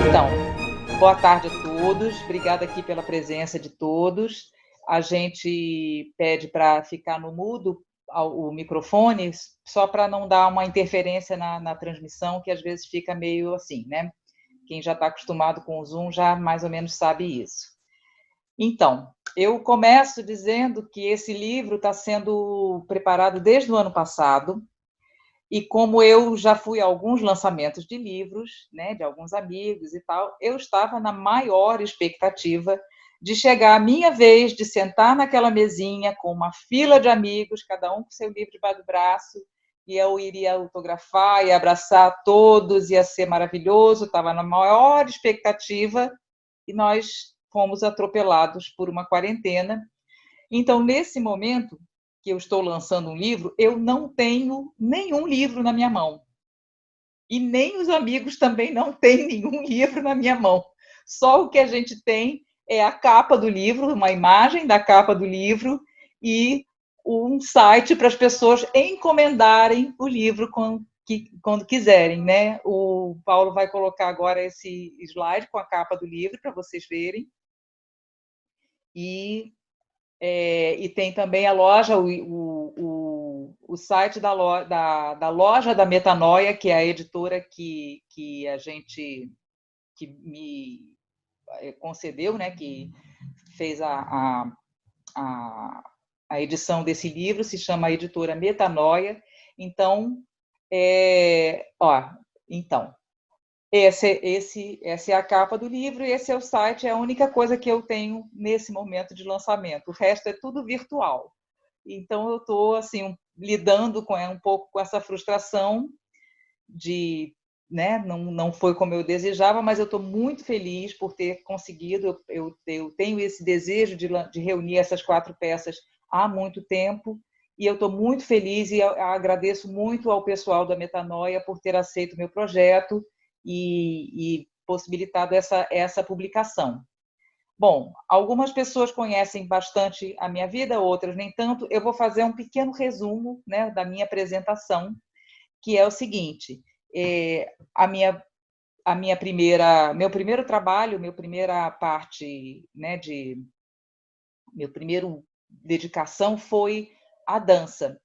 Então, boa tarde a todos. Obrigada aqui pela presença de todos. A gente pede para ficar no mudo o microfone, só para não dar uma interferência na transmissão, que às vezes fica meio assim, né? Quem já está acostumado com o Zoom já mais ou menos sabe isso. Então, eu começo dizendo que esse livro está sendo preparado desde o ano passado, e como eu já fui a alguns lançamentos de livros, né, de alguns amigos e tal, eu estava na maior expectativa de chegar a minha vez de sentar naquela mesinha com uma fila de amigos, cada um com seu livro debaixo do braço, e eu iria autografar e abraçar todos, ia ser maravilhoso, estava na maior expectativa, e nós fomos atropelados por uma quarentena. Então, nesse momento que eu estou lançando um livro, eu não tenho nenhum livro na minha mão. E nem os amigos também não têm nenhum livro na minha mão. Só o que a gente tem é a capa do livro, uma imagem da capa do livro e um site para as pessoas encomendarem o livro quando quiserem, né? O Paulo vai colocar agora esse slide com a capa do livro para vocês verem. E tem também a loja, o site da loja da Metanoia, que é a editora que a gente que me concedeu, né, que fez a, a edição desse livro, se chama a editora Metanoia. Então, então essa é a capa do livro e esse é o site, é a única coisa que eu tenho nesse momento de lançamento. O resto é tudo virtual. Então, eu estou assim, lidando um pouco com essa frustração de, né, não foi como eu desejava, mas eu estou muito feliz por ter conseguido. Eu tenho esse desejo de reunir essas 4 peças há muito tempo, e eu estou muito feliz e agradeço muito ao pessoal da Metanoia por ter aceito o meu projeto e possibilitado essa publicação. Bom, algumas pessoas conhecem bastante a minha vida, outras nem tanto. Eu vou fazer um pequeno resumo, né, da minha apresentação, que é o seguinte: meu primeiro trabalho, minha primeira parte, né, meu primeiro dedicação foi a dança.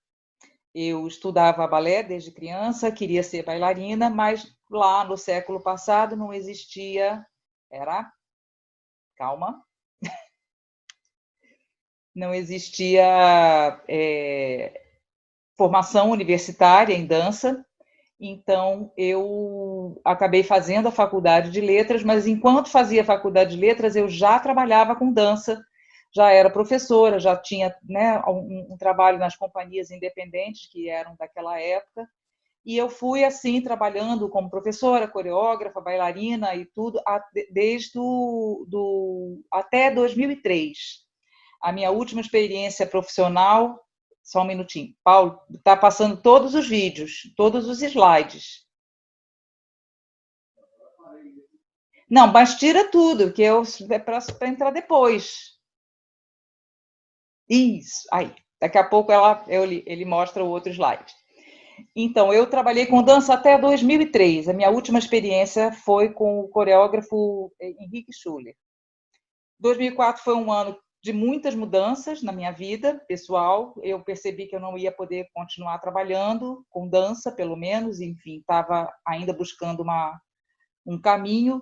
Eu estudava balé desde criança, queria ser bailarina, mas lá no século passado não existia, calma, não existia formação universitária em dança, então eu acabei fazendo a faculdade de letras, mas enquanto fazia a faculdade de letras eu já trabalhava com dança, já era professora, já tinha, né, um trabalho nas companhias independentes que eram daquela época. E eu fui assim trabalhando como professora, coreógrafa, bailarina e tudo desde até 2003. A minha última experiência profissional, só um minutinho. Paulo, está passando todos os vídeos, todos os slides. Não, mas tira tudo, que é para entrar depois. Isso, aí. Daqui a pouco ele mostra o outro slide. Então, eu trabalhei com dança até 2003. A minha última experiência foi com o coreógrafo Henrique Schuller. 2004 foi um ano de muitas mudanças na minha vida pessoal. Eu percebi que eu não ia poder continuar trabalhando com dança, pelo menos. Enfim, estava ainda buscando um caminho.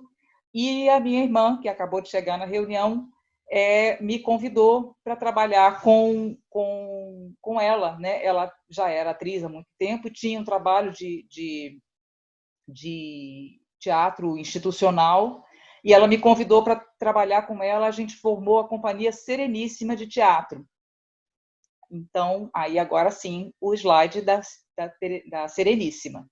E a minha irmã, que acabou de chegar na reunião, me convidou para trabalhar com ela, né? Ela já era atriz há muito tempo, tinha um trabalho de teatro institucional, e ela me convidou para trabalhar com ela. A gente formou a Companhia Sereníssima de Teatro. Então, aí agora sim, o slide da Sereníssima.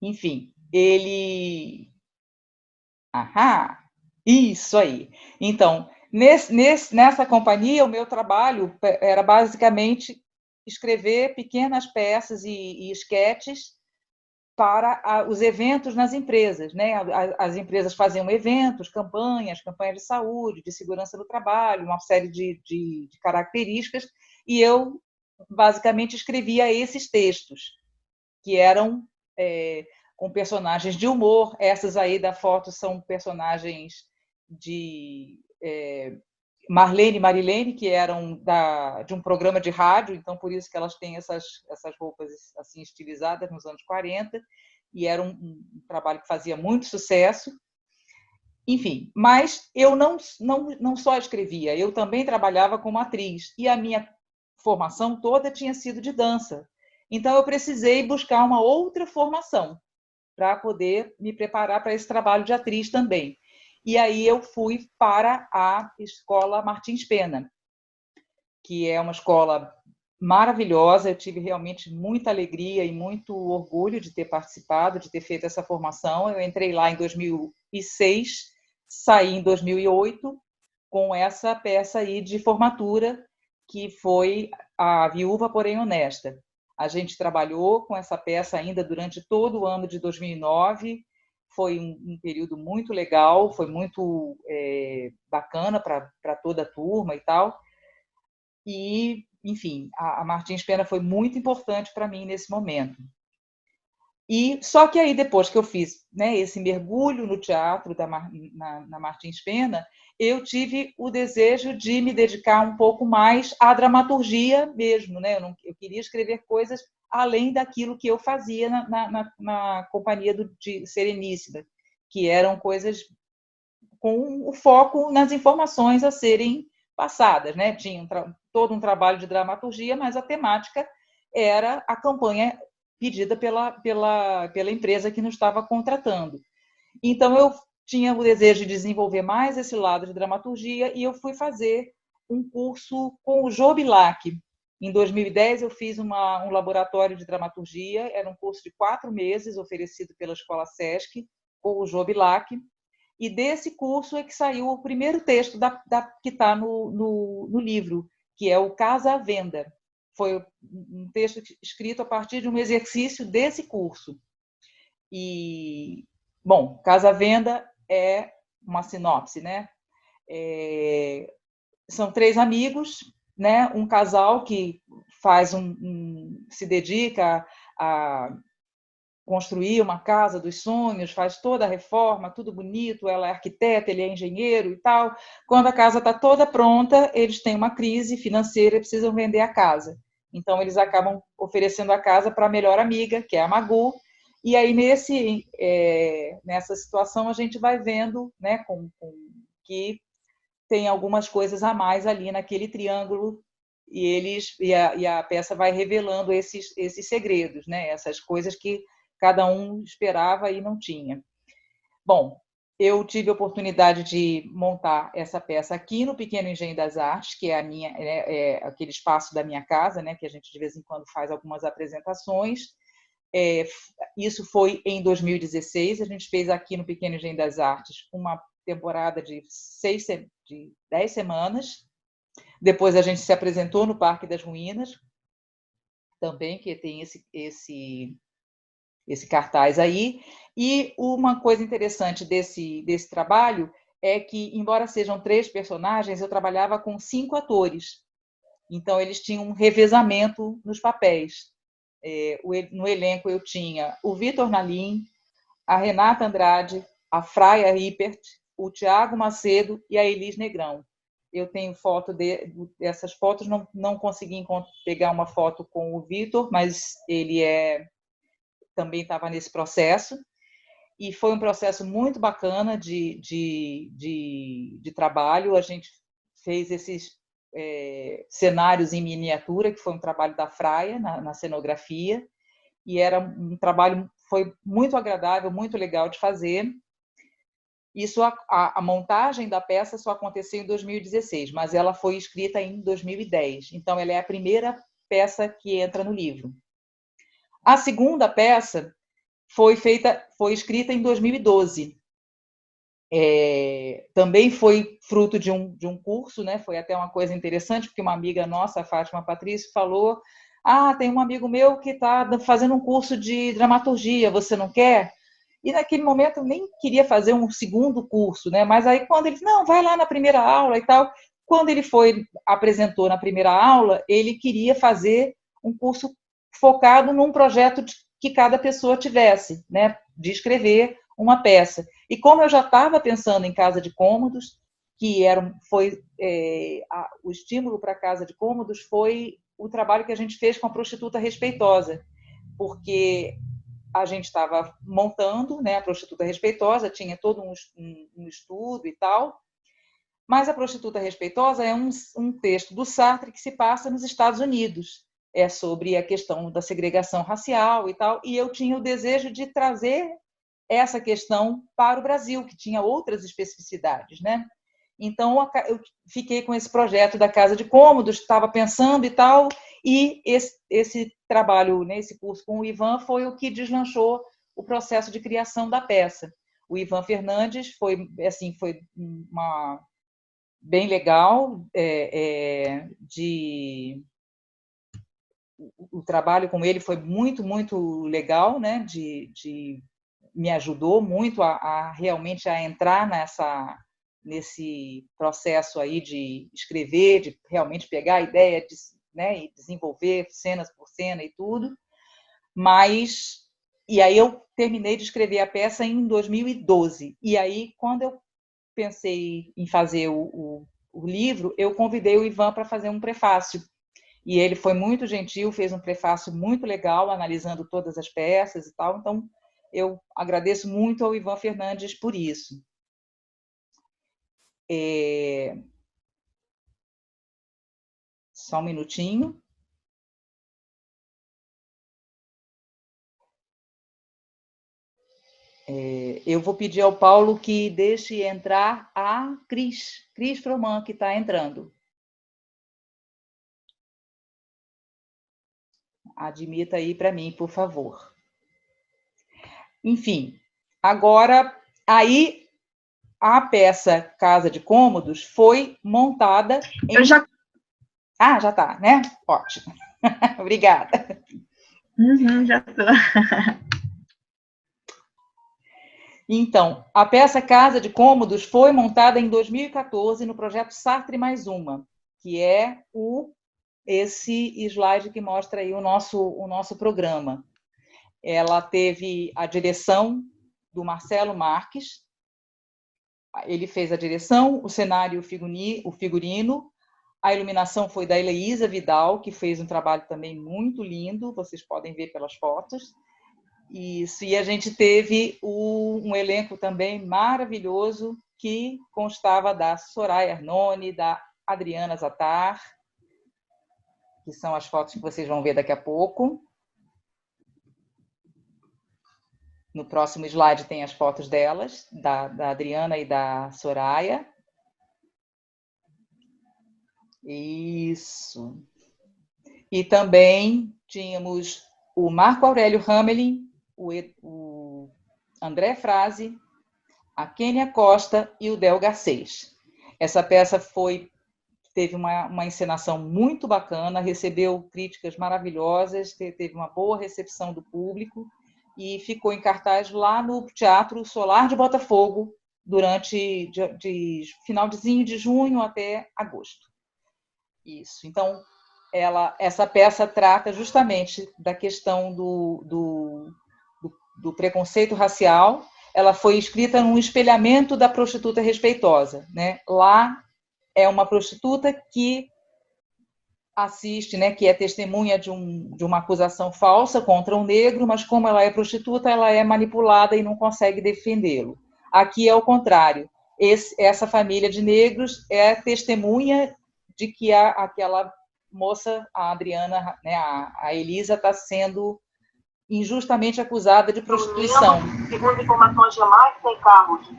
Enfim, ele... Isso aí. Então, nessa companhia, o meu trabalho era basicamente escrever pequenas peças e esquetes para os eventos nas empresas, né? As empresas faziam eventos, campanhas de saúde, de segurança do trabalho, uma série de características, e eu basicamente escrevia esses textos, que eram com personagens de humor. Essas aí da foto são personagens de Marlene e Marilene, que eram de um programa de rádio, então por isso que elas têm essas roupas assim estilizadas nos anos 40, e era um trabalho que fazia muito sucesso. Enfim, mas eu não só escrevia, eu também trabalhava como atriz, e a minha formação toda tinha sido de dança. Então eu precisei buscar uma outra formação para poder me preparar para esse trabalho de atriz também. E aí eu fui para a Escola Martins Pena, que é uma escola maravilhosa. Eu tive realmente muita alegria e muito orgulho de ter participado, de ter feito essa formação. Eu entrei lá em 2006, saí em 2008 com essa peça aí de formatura, que foi A Viúva, Porém Honesta. A gente trabalhou com essa peça ainda durante todo o ano de 2009. Foi um período muito legal, foi muito bacana para toda a turma e tal. E, enfim, a Martins Pena foi muito importante para mim nesse momento. E só que aí, depois que eu fiz, né, esse mergulho no teatro na Martins Pena, eu tive o desejo de me dedicar um pouco mais à dramaturgia mesmo, né? Eu queria escrever coisas além daquilo que eu fazia na companhia de Sereníssima, que eram coisas com o foco nas informações a serem passadas, né? Tinha todo um trabalho de dramaturgia, mas a temática era a campanha pedida pela empresa que nos estava contratando. Então, eu tinha o desejo de desenvolver mais esse lado de dramaturgia, e eu fui fazer um curso com o Jô Bilac. Em 2010, eu fiz um laboratório de dramaturgia, era um curso de 4 meses, oferecido pela Escola Sesc, com o Jô Bilac, e desse curso é que saiu o primeiro texto que está no livro, que é o Casa à Venda. Foi um texto escrito a partir de um exercício desse curso. E, bom, Casa à Venda é uma sinopse, né? São 3 amigos, né? Um casal que se dedica a construir uma casa dos sonhos, faz toda a reforma, tudo bonito, ela é arquiteta, ele é engenheiro e tal. Quando a casa está toda pronta, eles têm uma crise financeira e precisam vender a casa. Então, eles acabam oferecendo a casa para a melhor amiga, que é a Magu, e aí nessa situação a gente vai vendo, né, que tem algumas coisas a mais ali naquele triângulo, e a peça vai revelando esses segredos, né, essas coisas que cada um esperava e não tinha. Bom, eu tive a oportunidade de montar essa peça aqui no Pequeno Engenho das Artes, que é aquele espaço da minha casa, né, que a gente de vez em quando faz algumas apresentações. Isso foi em 2016, a gente fez aqui no Pequeno Engenho das Artes uma temporada de 10 semanas. Depois a gente se apresentou no Parque das Ruínas, também, que tem esse cartaz aí. E uma coisa interessante desse trabalho é que, embora sejam 3 personagens, eu trabalhava com 5 atores. Então, eles tinham um revezamento nos papéis. No elenco eu tinha o Vitor Nalim, a Renata Andrade, a Fraia Rippert, o Tiago Macedo e a Elis Negrão. Eu tenho foto dessas fotos, não consegui pegar uma foto com o Vitor, mas ele também estava nesse processo, e foi um processo muito bacana de trabalho. A gente fez esses cenários em miniatura, que foi um trabalho da Fraia na cenografia, e era um trabalho, foi muito agradável, muito legal de fazer. Isso, a montagem da peça só aconteceu em 2016, mas ela foi escrita em 2010, então ela é a primeira peça que entra no livro. A segunda peça foi escrita em 2012. Também foi fruto de um curso, né? Foi até uma coisa interessante, porque uma amiga nossa, a Fátima Patrício, falou: tem um amigo meu que está fazendo um curso de dramaturgia, você não quer? E naquele momento eu nem queria fazer um segundo curso, né? Mas aí quando ele disse, não, vai lá na primeira aula e tal, quando ele apresentou na primeira aula, ele queria fazer um curso focado num projeto que cada pessoa tivesse, né, de escrever uma peça. E como eu já estava pensando em Casa de Cômodos, o estímulo para a Casa de Cômodos foi o trabalho que a gente fez com a Prostituta Respeitosa, porque a gente estava montando, né, a Prostituta Respeitosa, tinha todo um estudo e tal, mas a Prostituta Respeitosa é um texto do Sartre que se passa nos Estados Unidos, é sobre a questão da segregação racial e tal, e eu tinha o desejo de trazer essa questão para o Brasil, que tinha outras especificidades, né? Então, eu fiquei com esse projeto da Casa de Cômodos, estava pensando e tal, e esse trabalho, né, esse curso com o Ivan foi o que deslanchou o processo de criação da peça. O Ivan Fernandes foi bem legal, o trabalho com ele foi muito, muito legal, né, me ajudou muito realmente a entrar nesse processo aí de escrever, de realmente pegar a ideia, né, e desenvolver cenas por cena e tudo. E aí eu terminei de escrever a peça em 2012. E aí, quando eu pensei em fazer o livro, eu convidei o Ivan para fazer um prefácio. E ele foi muito gentil, fez um prefácio muito legal, analisando todas as peças e tal. Então, eu agradeço muito ao Ivan Fernandes por isso. Só um minutinho. Eu vou pedir ao Paulo que deixe entrar a Cris Froman, que está entrando. Admita aí para mim, por favor. Enfim, agora, aí a peça Casa de Cômodos foi montada em... Ah, já está, né? Ótimo. Obrigada. Já estou. Então, a peça Casa de Cômodos foi montada em 2014 no projeto Sartre Mais Uma, que é esse slide que mostra aí o nosso programa. Ela teve a direção do Marcelo Marques, ele fez a direção, o cenário, o figurino, a iluminação foi da Heloísa Vidal, que fez um trabalho também muito lindo, vocês podem ver pelas fotos. Isso, e a gente teve um elenco também maravilhoso, que constava da Soraya Arnone, da Adriana Zatar, que são as fotos que vocês vão ver daqui a pouco. No próximo slide tem as fotos delas, da Adriana e da Soraya. Isso. E também tínhamos o Marco Aurélio Hamelin, o André Frase, a Kênia Costa e o Del Garcês. Essa peça teve uma encenação muito bacana, recebeu críticas maravilhosas, teve uma boa recepção do público e ficou em cartaz lá no Teatro Solar de Botafogo durante de finalzinho de junho até agosto. Isso. Então, essa peça trata justamente da questão do preconceito racial. Ela foi escrita num espelhamento da Prostituta Respeitosa, né? Lá é uma prostituta que assiste, né, que é testemunha de uma acusação falsa contra um negro, mas como ela é prostituta, ela é manipulada e não consegue defendê-lo. Aqui é o contrário. Essa família de negros é testemunha de que aquela moça, a Adriana, né, a Elisa, está sendo injustamente acusada de prostituição. Segundo informações demais, tem carros.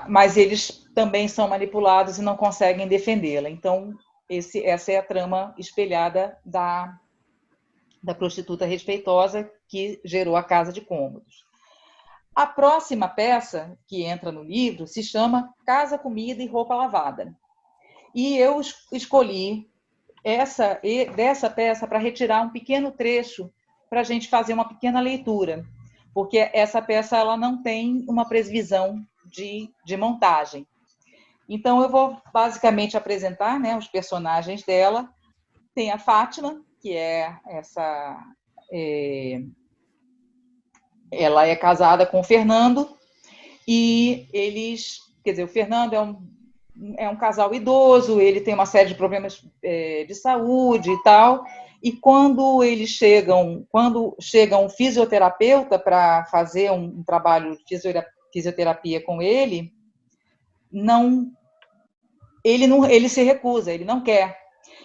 Mas eles também são manipulados e não conseguem defendê-la. Então, essa é a trama espelhada da Prostituta Respeitosa, que gerou a Casa de Cômodos. A próxima peça que entra no livro se chama Casa, Comida e Roupa Lavada. E eu escolhi dessa peça para retirar um pequeno trecho para a gente fazer uma pequena leitura, porque essa peça ela não tem uma previsão de montagem. Então, eu vou basicamente apresentar, né, os personagens dela. Tem a Fátima, que é essa... ela é casada com o Fernando, e eles... Quer dizer, o Fernando é um casal idoso, ele tem uma série de problemas de saúde e tal, e quando chega um fisioterapeuta para fazer um trabalho de fisioterapia com ele, ele se recusa, ele não quer.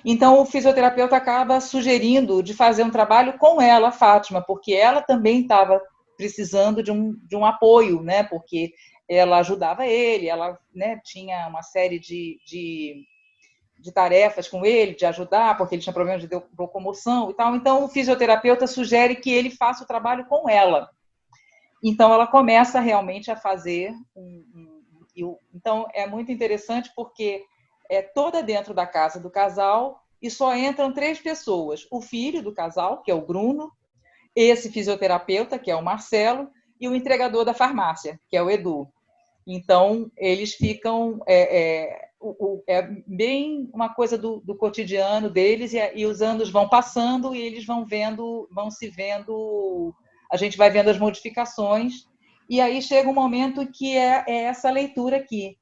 Então, o fisioterapeuta acaba sugerindo de fazer um trabalho com ela, Fátima, porque ela também estava precisando de um apoio, né? Porque ela ajudava ele, ela, né, tinha uma série de tarefas com ele, de ajudar, porque ele tinha problemas de locomoção e tal. Então, o fisioterapeuta sugere que ele faça o trabalho com ela. Então, ela começa realmente a fazer então, é muito interessante porque é toda dentro da casa do casal e só entram 3 pessoas. O filho do casal, que é o Bruno, esse fisioterapeuta, que é o Marcelo, e o entregador da farmácia, que é o Edu. Então, eles ficam... é bem uma coisa do cotidiano deles, e os anos vão passando e eles vão se vendo... A gente vai vendo as modificações, e aí chega um momento que é essa leitura aqui.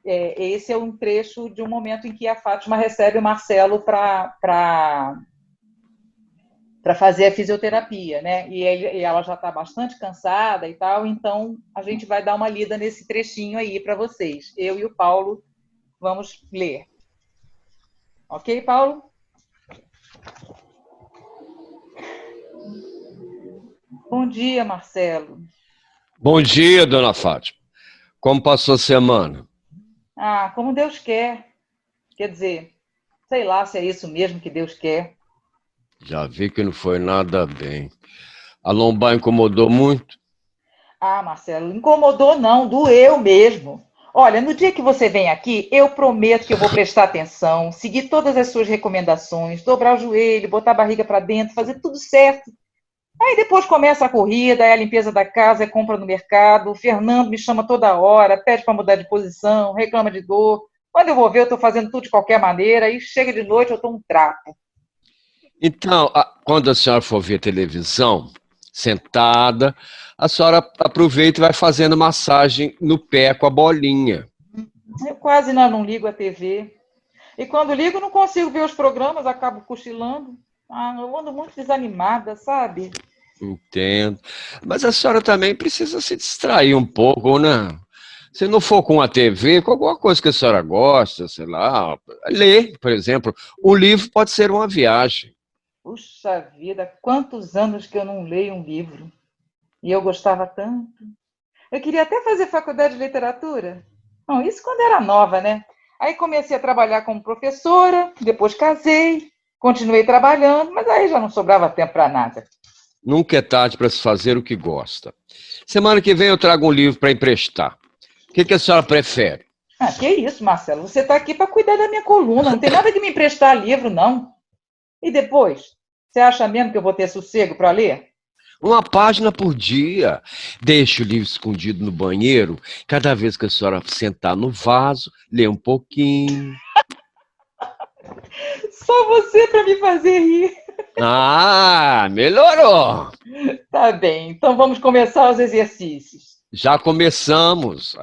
Esse é um trecho de um momento em que a Fátima recebe o Marcelo para fazer a fisioterapia, né? E ela já está bastante cansada e tal, então a gente vai dar uma lida nesse trechinho aí para vocês. Eu e o Paulo vamos ler. Ok, Paulo? Bom dia, Marcelo. Bom dia, dona Fátima. Como passou a semana? Como Deus quer. Quer dizer, sei lá se é isso mesmo que Deus quer. Já vi que não foi nada bem. A lombar incomodou muito? Marcelo, incomodou não, doeu mesmo. Olha, no dia que você vem aqui, eu prometo que eu vou prestar atenção, seguir todas as suas recomendações, dobrar o joelho, botar a barriga para dentro, fazer tudo certo. Aí depois começa a corrida, é a limpeza da casa, é compra no mercado. O Fernando me chama toda hora, pede para mudar de posição, reclama de dor. Quando eu vou ver, eu estou fazendo tudo de qualquer maneira, e chega de noite, eu estou um trapo. Então, quando a senhora for ver televisão, sentada, a senhora aproveita e vai fazendo massagem no pé com a bolinha. Eu quase não ligo a TV. E quando ligo, não consigo ver os programas, acabo cochilando. Eu ando muito desanimada, sabe? Entendo. Mas a senhora também precisa se distrair um pouco, né? Se não for com a TV, com alguma coisa que a senhora gosta, sei lá, ler, por exemplo. Um livro pode ser uma viagem. Puxa vida, quantos anos que eu não leio um livro. E eu gostava tanto. Eu queria até fazer faculdade de literatura. Não, isso quando era nova, né? Aí comecei a trabalhar como professora, depois casei, continuei trabalhando, mas aí já não sobrava tempo para nada. Nunca é tarde para se fazer o que gosta. Semana que vem eu trago um livro para emprestar. O que a senhora prefere? Que isso, Marcelo? Você está aqui para cuidar da minha coluna. Não tem nada de me emprestar livro, não. E depois? Você acha mesmo que eu vou ter sossego para ler? Uma página por dia. Deixe o livro escondido no banheiro. Cada vez que a senhora sentar no vaso, lê um pouquinho. Só você para me fazer rir. Melhorou! Tá bem, então vamos começar os exercícios. Já começamos.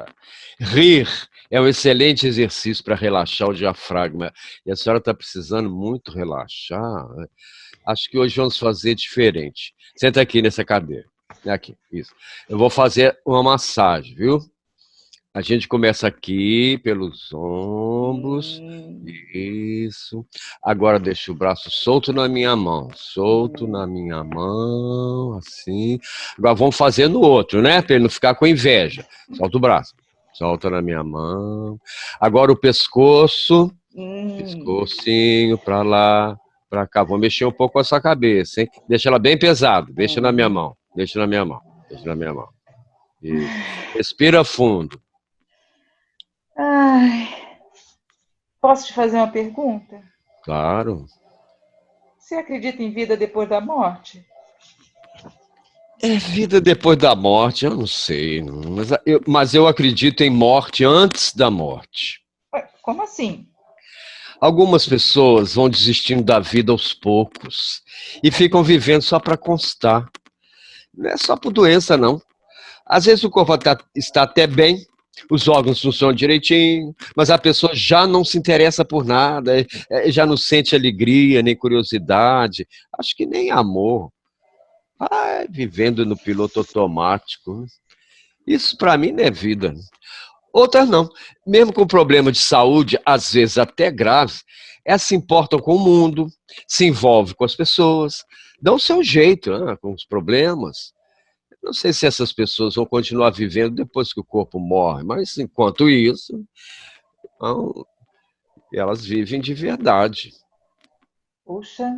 Rir é um excelente exercício para relaxar o diafragma. E a senhora está precisando muito relaxar. Acho que hoje vamos fazer diferente. Senta aqui nessa cadeira. Aqui, isso. Eu vou fazer uma massagem, viu? A gente começa aqui pelos ombros. Isso. Agora deixa o braço solto na minha mão. Solto na minha mão, assim. Agora vamos fazer no outro, né? Para ele não ficar com inveja. Solta o braço. Solta na minha mão. Agora o pescoço. Pescocinho para lá, para cá. Vou mexer um pouco com essa cabeça, hein? Deixa ela bem pesada. Deixa na minha mão. Deixa na minha mão. Deixa na minha mão. Isso. Respira fundo. Posso te fazer uma pergunta? Claro. Você acredita em vida depois da morte? É vida depois da morte, eu não sei, mas eu acredito em morte antes da morte. Ué, como assim? Algumas pessoas vão desistindo da vida aos poucos e ficam vivendo só para constar. Não é só por doença, não. Às vezes o corpo está até bem, os órgãos funcionam direitinho, mas a pessoa já não se interessa por nada, já não sente alegria, nem curiosidade, acho que nem amor. Vai vivendo no piloto automático. Isso para mim não é vida. Outras não. Mesmo com problema de saúde, às vezes até graves, elas se importam com o mundo, se envolvem com as pessoas, dão o seu jeito, né, com os problemas. Não sei se essas pessoas vão continuar vivendo depois que o corpo morre, mas enquanto isso, elas vivem de verdade. Puxa,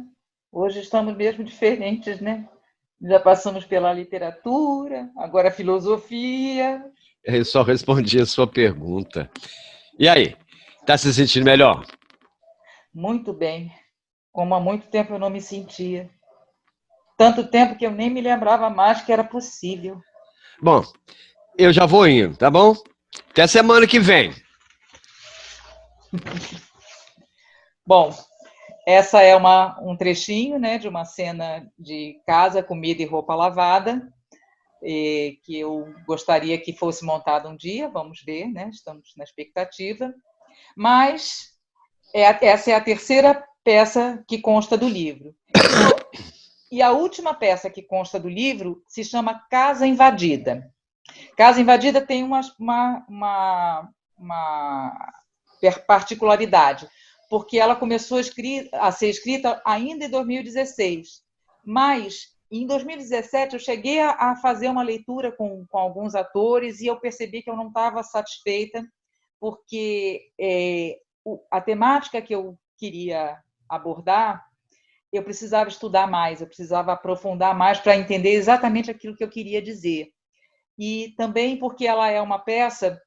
hoje estamos mesmo diferentes, né? Já passamos pela literatura, agora a filosofia. Eu só respondi a sua pergunta. E aí, está se sentindo melhor? Muito bem, como há muito tempo eu não me sentia. Tanto tempo que eu nem me lembrava mais que era possível. Bom, eu já vou indo, tá bom? Até semana que vem. Bom, essa é um trechinho, né, de uma cena de casa, comida e roupa lavada, que eu gostaria que fosse montada um dia, vamos ver, né? Estamos na expectativa. Mas essa é a terceira peça que consta do livro. E a última peça que consta do livro se chama Casa Invadida. Casa Invadida tem uma particularidade, porque ela começou a ser escrita ainda em 2016, mas em 2017 eu cheguei a fazer uma leitura com alguns atores e eu percebi que eu não estava satisfeita, porque a temática que eu queria abordar, eu precisava estudar mais, eu precisava aprofundar mais para entender exatamente aquilo que eu queria dizer. E também porque ela é uma peça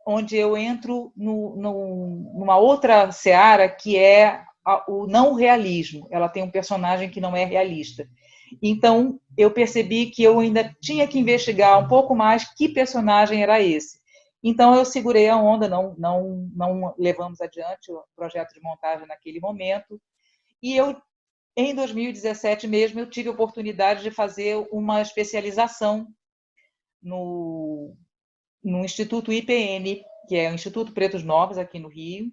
onde eu entro numa outra seara, que é o não realismo. Ela tem um personagem que não é realista. Então, eu percebi que eu ainda tinha que investigar um pouco mais que personagem era esse. Então, eu segurei a onda, não levamos adiante o projeto de montagem naquele momento. E em 2017 mesmo, eu tive a oportunidade de fazer uma especialização no Instituto IPN, que é o Instituto Pretos Novos, aqui no Rio,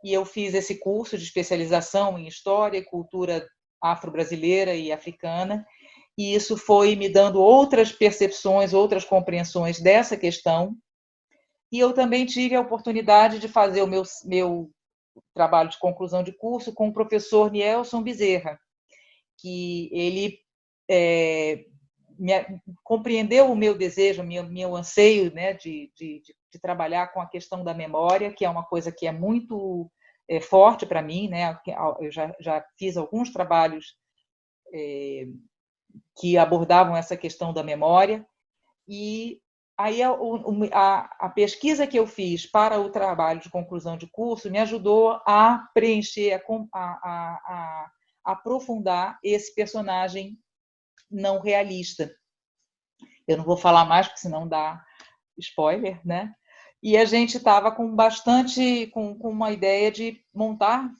e eu fiz esse curso de especialização em História e Cultura afro-brasileira e africana, e isso foi me dando outras percepções, outras compreensões dessa questão, e eu também tive a oportunidade de fazer o meu trabalho de conclusão de curso com o professor Nielson Bezerra, que ele compreendeu o meu desejo, meu anseio, né, de trabalhar com a questão da memória, que é uma coisa que é muito forte para mim, né? Eu já fiz alguns trabalhos que abordavam essa questão da memória, e aí a pesquisa que eu fiz para o trabalho de conclusão de curso me ajudou a preencher, a aprofundar esse personagem não realista. Eu não vou falar mais, porque senão dá spoiler, né? E a gente estava com uma ideia de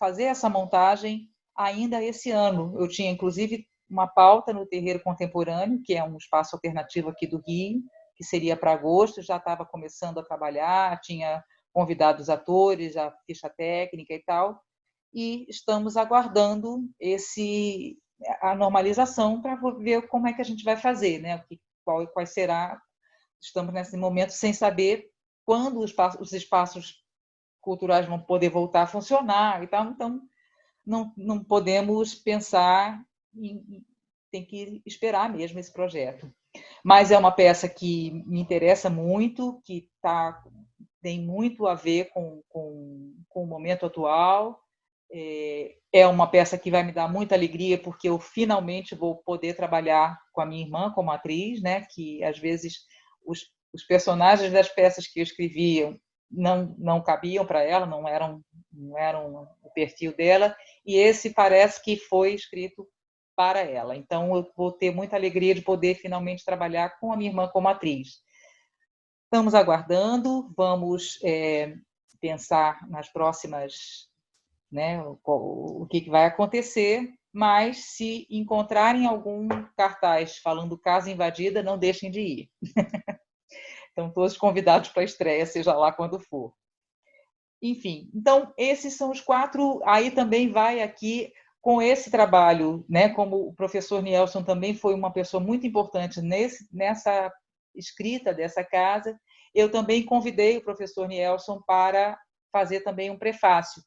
fazer essa montagem ainda esse ano. Eu tinha, inclusive, uma pauta no Terreiro Contemporâneo, que é um espaço alternativo aqui do Rio, que seria para agosto, já estava começando a trabalhar, tinha convidado os atores, a ficha técnica e tal, e estamos aguardando a normalização para ver como é que a gente vai fazer, né? Qual será. Estamos nesse momento sem saber quando os espaços culturais vão poder voltar a funcionar e tal, então não podemos pensar tem que esperar mesmo esse projeto. Mas é uma peça que me interessa muito, que tem muito a ver com o momento atual. É uma peça que vai me dar muita alegria, porque eu finalmente vou poder trabalhar com a minha irmã como atriz, né? Que às vezes os personagens das peças que eu escrevia não cabiam para ela, não eram o perfil dela, e esse parece que foi escrito para ela. Então, eu vou ter muita alegria de poder finalmente trabalhar com a minha irmã como atriz. Estamos aguardando, vamos pensar nas próximas, né, o que vai acontecer, mas se encontrarem algum cartaz falando Casa Invadida, não deixem de ir. Estão todos convidados para a estreia, seja lá quando for. Enfim, então, esses são os 4. Aí também vai aqui com esse trabalho, né? Como o professor Nielson também foi uma pessoa muito importante nessa escrita dessa casa, eu também convidei o professor Nielson para fazer também um prefácio.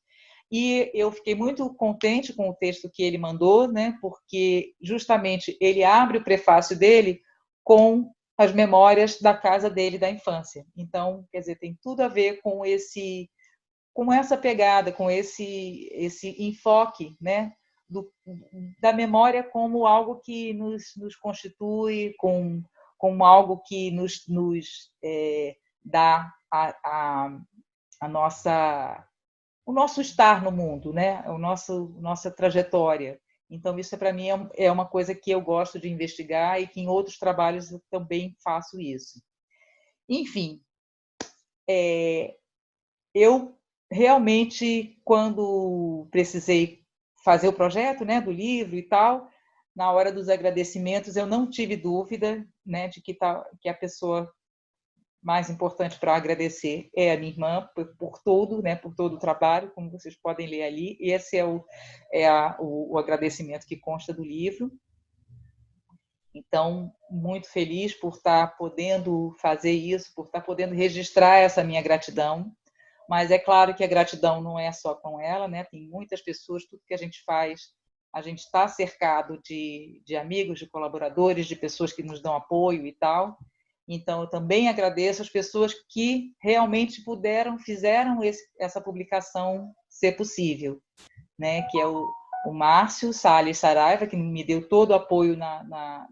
E eu fiquei muito contente com o texto que ele mandou, né? Porque justamente ele abre o prefácio dele com as memórias da casa dele da infância. Então, quer dizer, tem tudo a ver com essa pegada, com esse enfoque, né, da memória como algo que nos constitui, como algo que nos dá a nossa, o nosso estar no mundo, né, nossa trajetória. Então, isso para mim é uma coisa que eu gosto de investigar e que em outros trabalhos eu também faço isso. Enfim, eu realmente, quando precisei fazer o projeto, né, do livro e tal, na hora dos agradecimentos, eu não tive dúvida, né, de que a pessoa mais importante para agradecer é a minha irmã, por todo, né, por todo o trabalho, como vocês podem ler ali. Esse é o agradecimento que consta do livro. Então, muito feliz por estar podendo fazer isso, por estar podendo registrar essa minha gratidão. Mas é claro que a gratidão não é só com ela, né? Tem muitas pessoas, tudo que a gente faz, a gente está cercado de amigos, de colaboradores, de pessoas que nos dão apoio e tal. Então, eu também agradeço as pessoas que realmente fizeram essa publicação ser possível, né? Que é o Márcio Salles Saraiva, que me deu todo o apoio na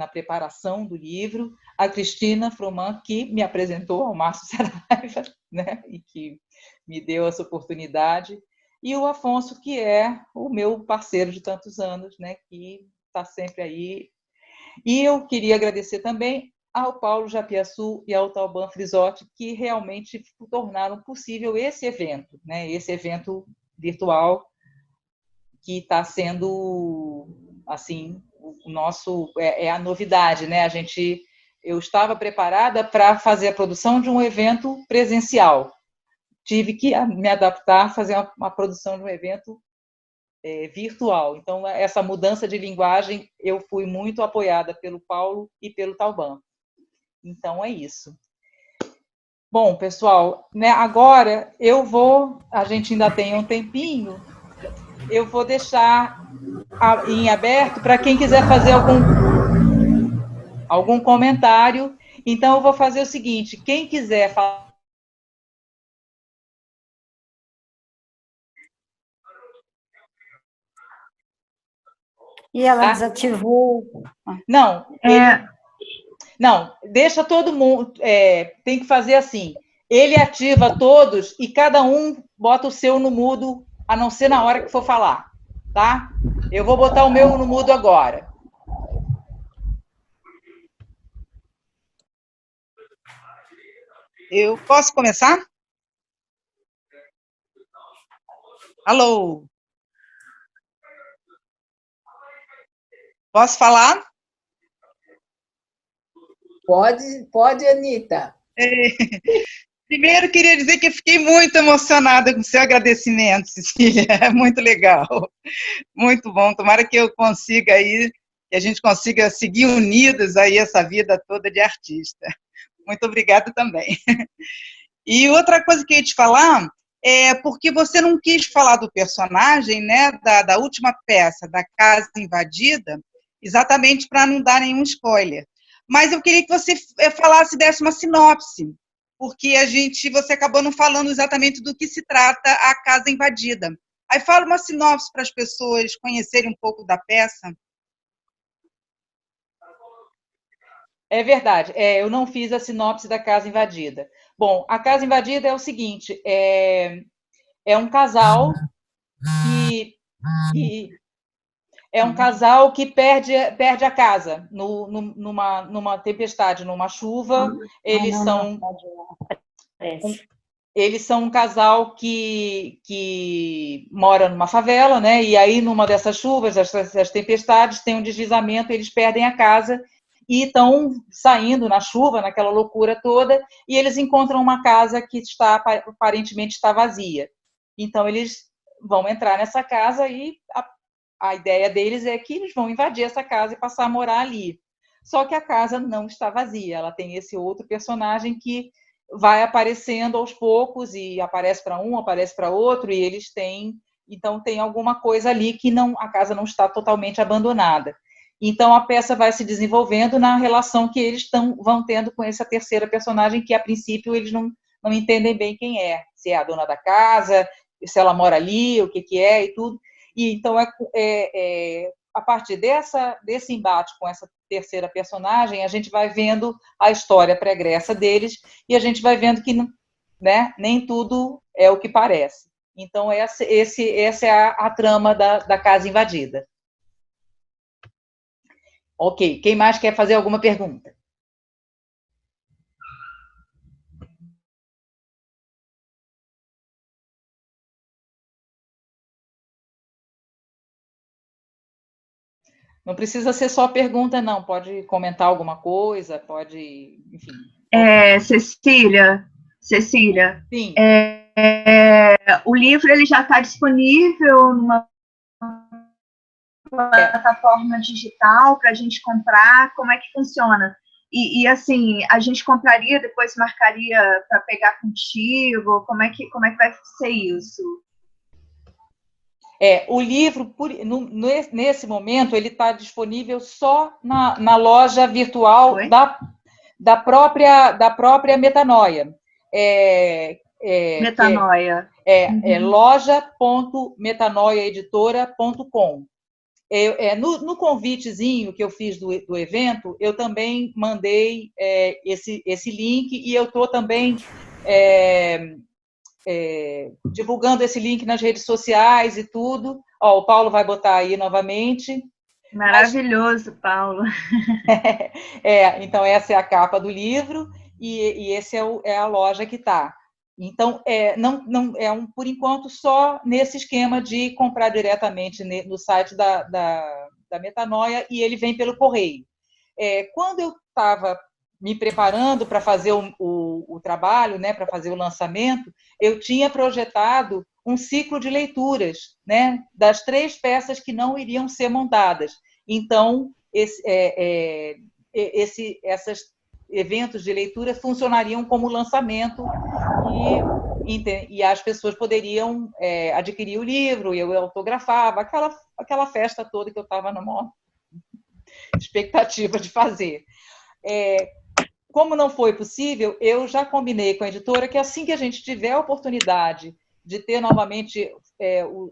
preparação do livro, a Cristina Froman, que me apresentou ao Márcio Saraiva, né, e que me deu essa oportunidade, e o Afonso, que é o meu parceiro de tantos anos, né, que está sempre aí. E eu queria agradecer também ao Paulo Japiaçu e ao Tauban Frisotti, que realmente tornaram possível esse evento, né, esse evento virtual que está sendo, assim, o nosso a novidade, né? Eu estava preparada para fazer a produção de um evento presencial. Tive que me adaptar a fazer uma produção de um evento virtual. Então, essa mudança de linguagem, eu fui muito apoiada pelo Paulo e pelo Tauban. Então, é isso. Bom, pessoal, né, agora a gente ainda tem um tempinho, eu vou deixar em aberto para quem quiser fazer algum comentário. Então, eu vou fazer o seguinte, quem quiser falar... E ela desativou. Não, não, deixa todo mundo... tem que fazer assim, ele ativa todos e cada um bota o seu no mudo, a não ser na hora que for falar, tá? Eu vou botar o meu no mudo agora. Eu posso começar? Alô? Posso falar? Pode, Anitta. Primeiro, queria dizer que eu fiquei muito emocionada com o seu agradecimento, Cecília. É muito legal. Muito bom. Tomara que eu consiga aí, que a gente consiga seguir unidas aí essa vida toda de artista. Muito obrigada também. E outra coisa que eu ia te falar é porque você não quis falar do personagem, né, da última peça, da Casa Invadida, exatamente para não dar nenhum spoiler. Mas eu queria que você desse uma sinopse, porque você acabou não falando exatamente do que se trata a Casa Invadida. Aí fala uma sinopse para as pessoas conhecerem um pouco da peça. É verdade, eu não fiz a sinopse da Casa Invadida. Bom, a Casa Invadida é o seguinte, é um casal que É um casal que perde a casa numa tempestade, numa chuva. Eles são um casal que mora numa favela, né? E aí, numa dessas chuvas, essas tempestades, tem um deslizamento, eles perdem a casa e estão saindo na chuva, naquela loucura toda, e eles encontram uma casa que aparentemente está vazia. Então, eles vão entrar nessa casa e a ideia deles é que eles vão invadir essa casa e passar a morar ali. Só que a casa não está vazia, ela tem esse outro personagem que vai aparecendo aos poucos e aparece para um, aparece para outro, e eles têm... Então, tem alguma coisa ali que a casa não está totalmente abandonada. Então, a peça vai se desenvolvendo na relação que eles vão tendo com essa terceira personagem, que, a princípio, eles não entendem bem quem é. Se é a dona da casa, se ela mora ali, o que é e tudo. E, então, a partir desse embate com essa terceira personagem, a gente vai vendo a história pregressa deles e a gente vai vendo que, né, nem tudo é o que parece. Então, essa é a trama da Casa Invadida. Ok. Quem mais quer fazer alguma pergunta? Não precisa ser só pergunta, não. Pode comentar alguma coisa, pode... Enfim. Cecília, Sim. O livro ele já está disponível numa plataforma digital para a gente comprar? Como é que funciona? E assim, a gente compraria, depois marcaria para pegar contigo? Como é que vai ser isso? O livro, nesse momento, ele está disponível só na loja virtual da própria Metanoia. Metanoia. Loja.metanoiaeditora.com. No convitezinho que eu fiz do evento, eu também mandei esse link e eu estou também divulgando esse link nas redes sociais e tudo. O Paulo vai botar aí novamente. Maravilhoso, Paulo. Então, essa é a capa do livro e esse é a loja que está. Então, não por enquanto, só nesse esquema de comprar diretamente no site da Metanoia, e ele vem pelo correio. Quando eu estava me preparando para fazer o trabalho, né, para fazer o lançamento, eu tinha projetado um ciclo de leituras, né, das 3 peças que não iriam ser montadas. Então, esses eventos de leitura funcionariam como lançamento e as pessoas poderiam adquirir o livro, eu autografava, aquela festa toda que eu estava na maior expectativa de fazer. Como não foi possível, eu já combinei com a editora que assim que a gente tiver a oportunidade de ter novamente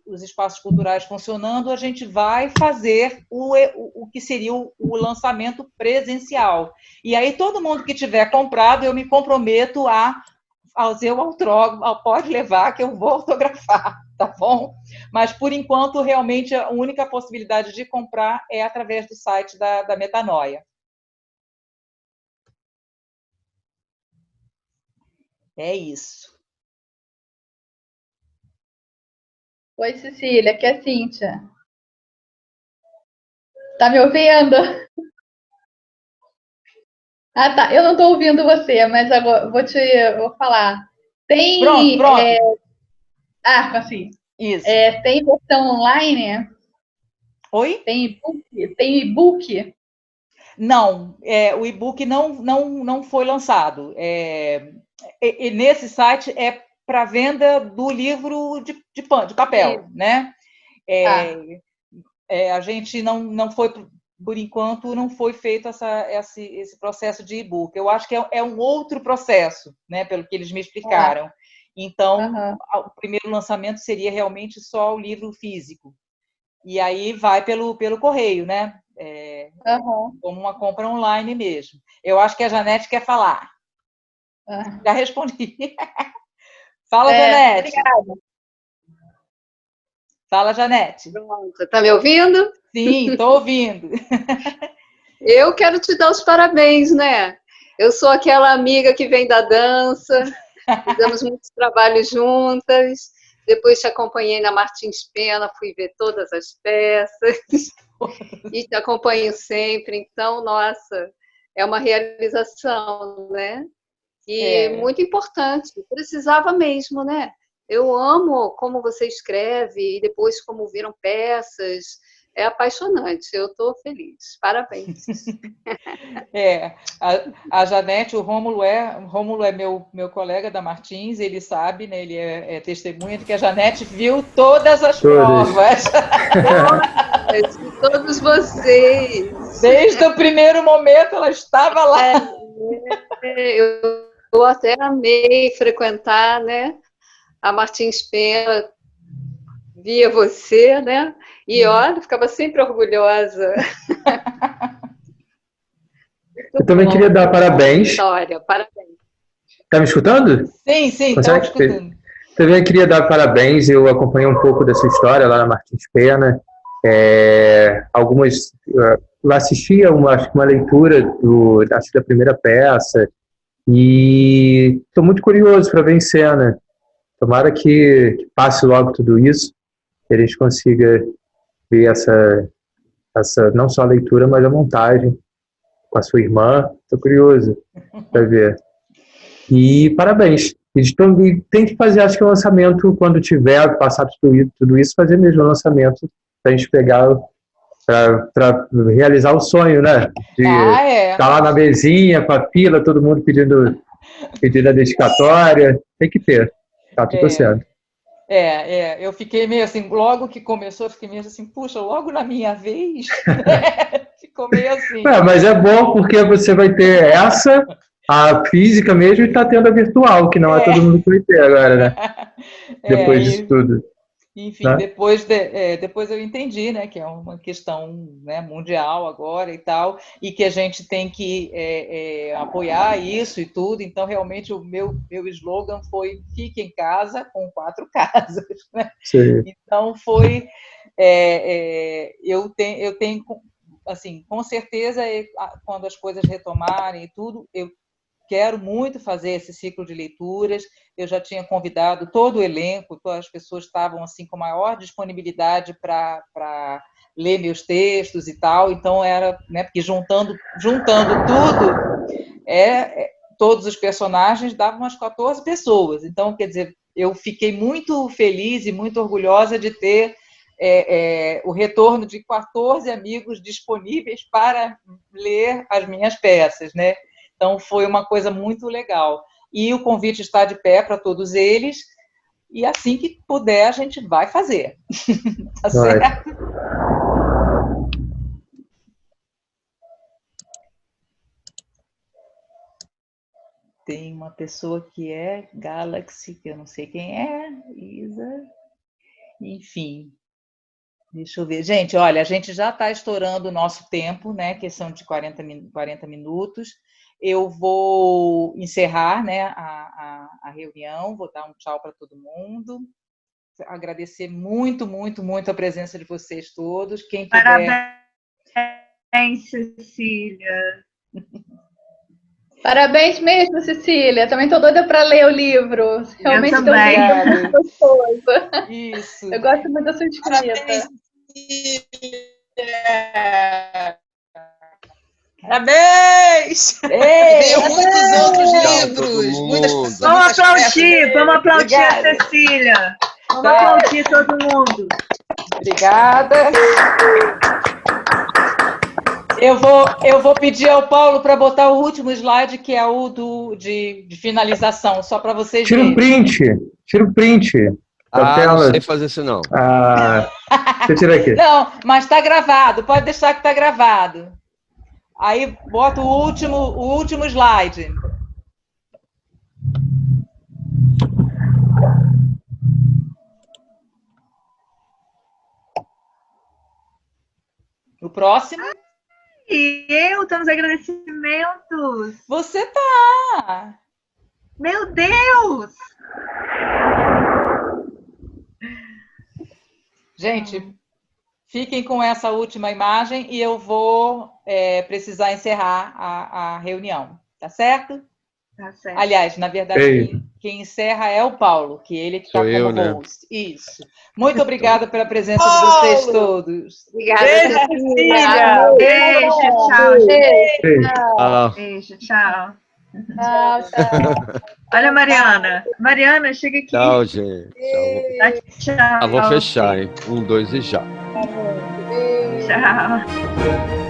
os espaços culturais funcionando, a gente vai fazer o que seria o lançamento presencial. E aí, todo mundo que tiver comprado, eu me comprometo a fazer o autógrafo, pode levar que eu vou autografar, tá bom? Mas, por enquanto, realmente, a única possibilidade de comprar é através do site da Metanoia. É isso. Oi, Cecília, aqui é a Cíntia. Tá me ouvindo? Ah, tá. Eu não estou ouvindo você, mas agora vou falar. Tem. Pronto. Consegui. Isso. Tem versão online? Oi? Tem e-book? Não, o e-book não foi lançado. Nesse site é para venda do livro de papel, né? A gente não foi, por enquanto, não foi feito esse processo de e-book. Eu acho que é um outro processo, né? Pelo que eles me explicaram. Então, o primeiro lançamento seria realmente só o livro físico. E aí vai pelo correio, né? Como uma compra online mesmo. Eu acho que a Janete quer falar. Já respondi. Fala, Janete. Obrigada. Fala, Janete. Pronto, tá me ouvindo? Sim, estou ouvindo. Eu quero te dar os parabéns, né? Eu sou aquela amiga que vem da dança, fizemos muitos trabalhos juntas, depois te acompanhei na Martins Pena, fui ver todas as peças, e te acompanho sempre, então, nossa, é uma realização, né? E muito importante, precisava mesmo, né? Eu amo como você escreve e depois como viram peças, é apaixonante, eu estou feliz, parabéns. A Janete, o Rômulo é meu colega da Martins, ele sabe, né, ele é testemunha de que a Janete viu todas as provas. Todos vocês. Desde o primeiro momento ela estava lá. Eu até amei frequentar, né? A Martins Pena, via você, né? E olha, ficava sempre orgulhosa. Eu também queria dar parabéns. Vitória, parabéns. Tá me escutando? Sim, estou escutando. Também queria dar parabéns. Eu acompanhei um pouco dessa história lá na Martins Pena. Eu assisti acho que uma leitura da primeira peça e estou muito curioso para ver em cena. Tomara que passe logo tudo isso, que a gente consiga ver essa não só a leitura, mas a montagem com a sua irmã. Estou curioso para ver. E parabéns. E tem que fazer, acho que o lançamento, quando tiver passado tudo isso, fazer mesmo o lançamento para a gente pegar, para realizar o sonho, né? De estar lá na mesinha, com a fila, todo mundo pedindo a dedicatória. Tem que ter. Tá tudo certo. Eu fiquei meio assim, logo que começou, eu fiquei meio assim, puxa, logo na minha vez? Ficou meio assim. Mas é bom porque você vai ter a física mesmo, e está tendo a virtual, que não é todo mundo que vai ter agora, né? Depois disso tudo. Enfim, né? Depois eu entendi, né, que é uma questão, né, mundial agora e tal, e que a gente tem que apoiar isso e tudo. Então, realmente, o meu slogan foi "Fique em casa com 4 casas". Né? Sim. Então, foi... eu tenho, assim, com certeza, quando as coisas retomarem e tudo, eu quero muito fazer esse ciclo de leituras. Eu já tinha convidado todo o elenco, todas as pessoas estavam assim com maior disponibilidade para ler meus textos e tal. Então era, né, porque juntando tudo, todos os personagens davam umas 14 pessoas. Então, quer dizer, eu fiquei muito feliz e muito orgulhosa de ter o retorno de 14 amigos disponíveis para ler as minhas peças, né? Então, foi uma coisa muito legal. E o convite está de pé para todos eles, e assim que puder, a gente vai fazer. Tá certo? Tem uma pessoa que é Galaxy, que eu não sei quem é, Isa. Enfim, deixa eu ver. Gente, olha, a gente já está estourando o nosso tempo, né? Que são de 40 minutos. Eu vou encerrar, né, a reunião, vou dar um tchau para todo mundo, agradecer muito, muito, muito a presença de vocês todos. Quem puder... Parabéns, Cecília. Parabéns mesmo, Cecília. Também estou doida para ler o livro. Realmente estou muito gostoso. Isso. Eu gosto muito da sua escrita. Parabéns! Tenho muitos outros livros. Muitas pessoas. Vamos aplaudir a Cecília. Vamos aplaudir todo mundo. Obrigada. Eu vou pedir ao Paulo para botar o último slide, que é o de finalização, só para vocês verem. Tira o print. Não sei fazer isso não. Deixa eu tirar aqui. Não, mas está gravado, pode deixar que está gravado. Aí bota o último slide. O próximo. E eu estou nos agradecimentos. Você tá. Meu Deus! Gente, Fiquem com essa última imagem e eu vou precisar encerrar a reunião, tá certo? Tá certo. Aliás, na verdade, quem encerra é o Paulo, que ele que está como eu, né? host. Isso. Muito obrigada pela presença de vocês todos. Obrigada, Beijo, Cecília. Beijo, tchau, gente. Ah, Beijo, tchau. Tchau, tchau. Olha, Mariana. Mariana, chega aqui. tchau, gente. Tchau. Tchau. Vou fechar, hein? 1, 2 e já. Tchau.